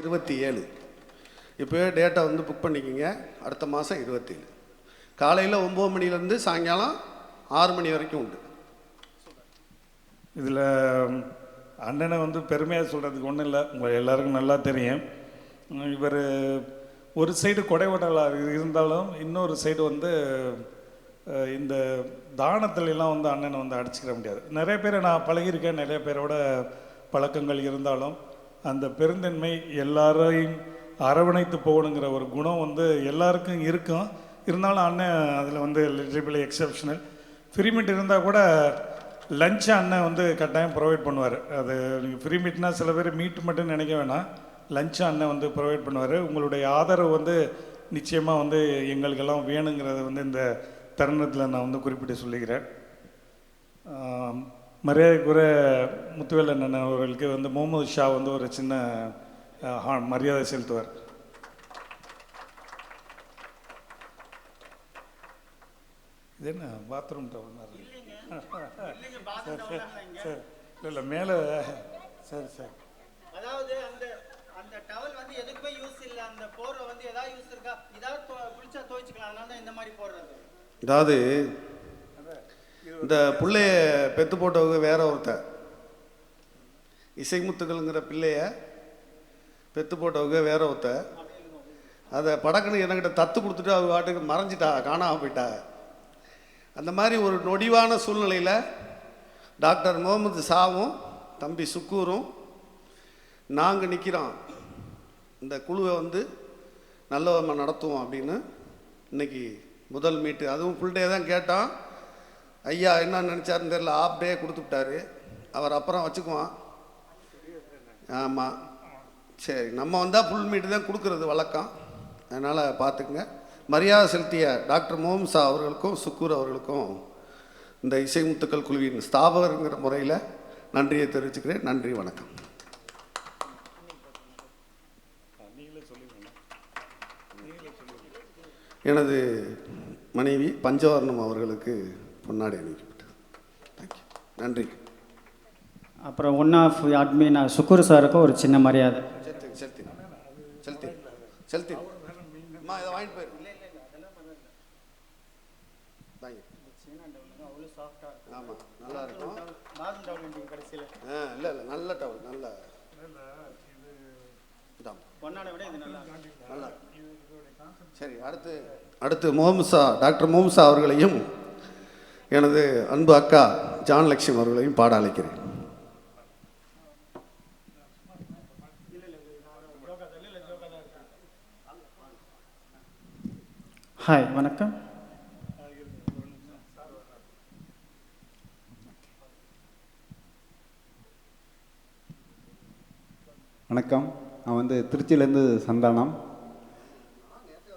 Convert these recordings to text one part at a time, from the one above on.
27. இப்போவே டேட்டா வந்து புக் பண்ணிக்கிங்க. அடுத்த மாதம் 27 காலையில் 9 மணிலேருந்து சாயங்காலம் 6 மணி வரைக்கும் உண்டு. இதில் அண்ணனை வந்து பெருமையாக சொல்கிறதுக்கு ஒன்றும் இல்லை, உங்கள் எல்லாருக்கும் நல்லா தெரியும். இவர் ஒரு சைடு கொடைவட்டலாக இருந்தாலும் இன்னொரு சைடு வந்து இந்த தானத்துலலாம் வந்து அண்ணனை வந்து அடிச்சுக்கிற முடியாது. நிறைய பேரை நான் பழகியிருக்கேன், நிறைய பேரோட பழக்கங்கள் இருந்தாலும் அந்த பெருந்தன்மை எல்லாரையும் அரவணைத்து போகணுங்கிற ஒரு குணம் வந்து எல்லாருக்கும் இருக்கும். இருந்தாலும் அண்ணன் அதில் வந்து லிட்டரபிளி எக்ஸப்ஷனல். ஃப்ரீ மீட் இருந்தால் கூட லஞ்சை அண்ணன் வந்து கட்டாயம் ப்ரொவைட் பண்ணுவார். அது நீங்கள் ஃப்ரீ மீட்னா சில பேர் மீட் மட்டும் நினைக்க வேணாம், லஞ்சை அண்ணன் வந்து ப்ரொவைட் பண்ணுவார். உங்களுடைய ஆதரவு வந்து நிச்சயமாக வந்து எங்களுக்கெல்லாம் வேணுங்கிறத வந்து இந்த தருணத்தில் நான் வந்து குறிப்பிட்டு சொல்லிக்கிறேன். மரியாதைக்குரிய முத்துவேல் அண்ணன் அவர்களுக்கு வந்து முகமது ஷா வந்து ஒரு சின்ன மரியாதை செலுத்துவார். இது என்ன பாத்ரூம் டவுல் மாதிரி? சரி, இல்லை மேலே. சரி சரி. அதாவது அந்த டவல் வந்து எதுக்குமே யூஸ் இல்லை, அந்த போர்வை வந்து ஏதாவது யூஸ் இருக்கா, ஏதாவது குளிச்சா துவைச்சிக்கலாம், அதனால தான் இந்த மாதிரி போடுறது. அதாவது இந்த பிள்ளைய பெத்து போட்டவங்க வேற ஒருத்தர், இசைமுத்துக்கள்ங்கிற பிள்ளைய பெத்து போட்டவங்க வேற ஒருத்தர். அதை படக்குன்னு என்கிட்ட தத்து கொடுத்துட்டு அவங்க வாட்டுக்கு மறைஞ்சிட்டா, காணாமல் போயிட்டா. அந்த மாதிரி ஒரு நொடிவான சூழ்நிலையில் டாக்டர் முகமது ஷாவும் தம்பி சுக்கூரும் நாங்கள் நிற்கிறோம், இந்த குழுவை வந்து நல்லவமாக நடத்துவோம் அப்படின்னு. இன்றைக்கி முதல் மீட்டு, அதுவும் ஃபுல் டே தான் கேட்டோம். ஐயா என்ன நினச்சாருன்னு தெரியல, ஆஃப் டே கொடுத்துட்டாரு. அவர் அப்புறம் வச்சுக்குவான். ஆமாம், சரி, நம்ம வந்தால் ஃபுல் மீட்டு தான் கொடுக்குறது வழக்கம், அதனால் பார்த்துக்குங்க. மரியாதை செலுத்திய டாக்டர் முகமது ஷா அவர்களுக்கும் சுக்கூர் அவர்களுக்கும் இந்த இசைமுத்துக்கள் குழுவின் ஸ்தாபகருங்கிற முறையில் நன்றியை தெரிவிச்சுக்கிறேன். நன்றி, வணக்கம். எனது மனைவி பஞ்சவர்ணம் அவர்களுக்கு பொன்னாடை அணிவிக்கப்பட்டது. தேங்க்யூ, நன்றி. அப்புறம் ஒன் ஆஃப் அட்மின் சுக்கூர் சாருக்கும் ஒரு சின்ன மரியாதை. செலுத்தி செலுத்தி செலுத்தி அம்மா இதை வாங்கிட்டு போயிரு. ஆமாம், நல்லா இருக்கும். இல்லை இல்லை, நல்ல டவல், நல்ல நல்லா. சரி, அடுத்து முகமது ஷா, டாக்டர் முகமது ஷா அவர்களையும் எனது அன்பு அக்கா ஜான் லட்சுமி அவர்களையும் பாட அழைக்கிறேன். ஹாய், வணக்கம். வணக்கம். நான் வந்து திருச்சியிலேருந்து சந்தானம்.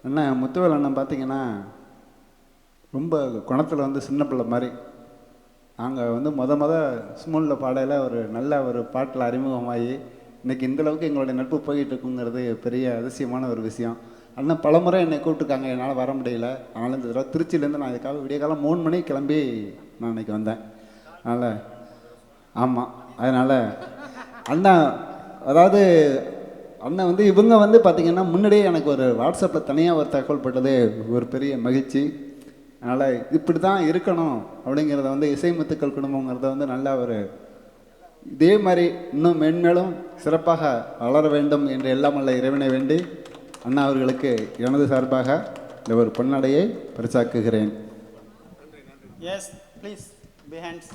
அண்ணன் முத்துவேல் அண்ணன் பார்த்தீங்கன்னா ரொம்ப குணத்தில் வந்து சின்ன பிள்ளை மாதிரி. நாங்கள் வந்து முத ஸ்மூலில் பாடையில் ஒரு நல்ல ஒரு பாட்டில் அறிமுகமாகி இன்றைக்கி இந்தளவுக்கு எங்களுடைய நட்பு போய்கிட்டு இருக்குங்கிறது பெரிய அதிசயமான ஒரு விஷயம். அண்ணன் பலமுறை என்னை கூப்பிட்டுருக்காங்க, என்னால் வர முடியல. அதனால் இந்த தடவை திருச்சியிலேருந்து நான் இதுக்காக விடிய காலம் 3 மணிக்கு கிளம்பி நான் இன்றைக்கி வந்தேன். அதனால் ஆமாம், அதனால் அண்ணன் அதாவது அண்ணன் வந்து இவங்க வந்து பார்த்திங்கன்னா முன்னாடியே எனக்கு ஒரு வாட்ஸ்அப்பில் தனியாக ஒரு தகவல் பட்டது ஒரு பெரிய மகிழ்ச்சி. அதனால் இப்படி தான் இருக்கணும் அப்படிங்கிறத வந்து இசைமுத்துக்கள் குடும்பங்கிறத வந்து நல்லா ஒரு இதே மாதிரி இன்னும் மென்மேலும் சிறப்பாக வளர வேண்டும் என்று எல்லாம் வல்ல இறைவனை வேண்டி அண்ணா அவர்களுக்கு எனது சார்பாக இந்த ஒரு பொன்னாடையை பரிசாக்குகிறேன். Yes please big hands.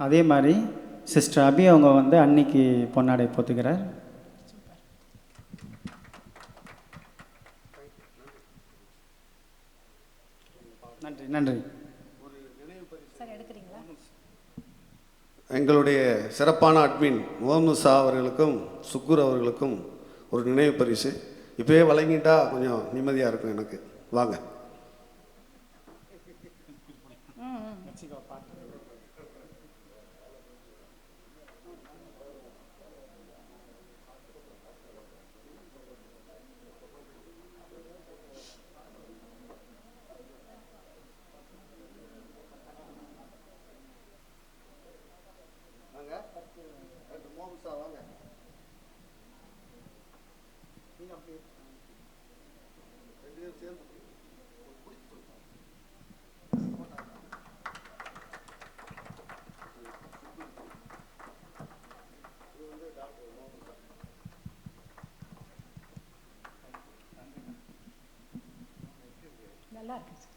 அதே மாதிரி சிஸ்டர் அபி அவங்க வந்து அன்னைக்கு பொன்னாடை போத்துக்கிறார். நன்றி நன்றி. எங்களுடைய சிறப்பான அட்மின் முகமது ஷா அவர்களுக்கும் சுக்கூர் அவர்களுக்கும் ஒரு நினைவு பரிசு இப்போயே வழங்கிட்டா கொஞ்சம் நிம்மதியாக இருக்கும் எனக்கு. வாங்க. நல்லா இருக்கு சார்.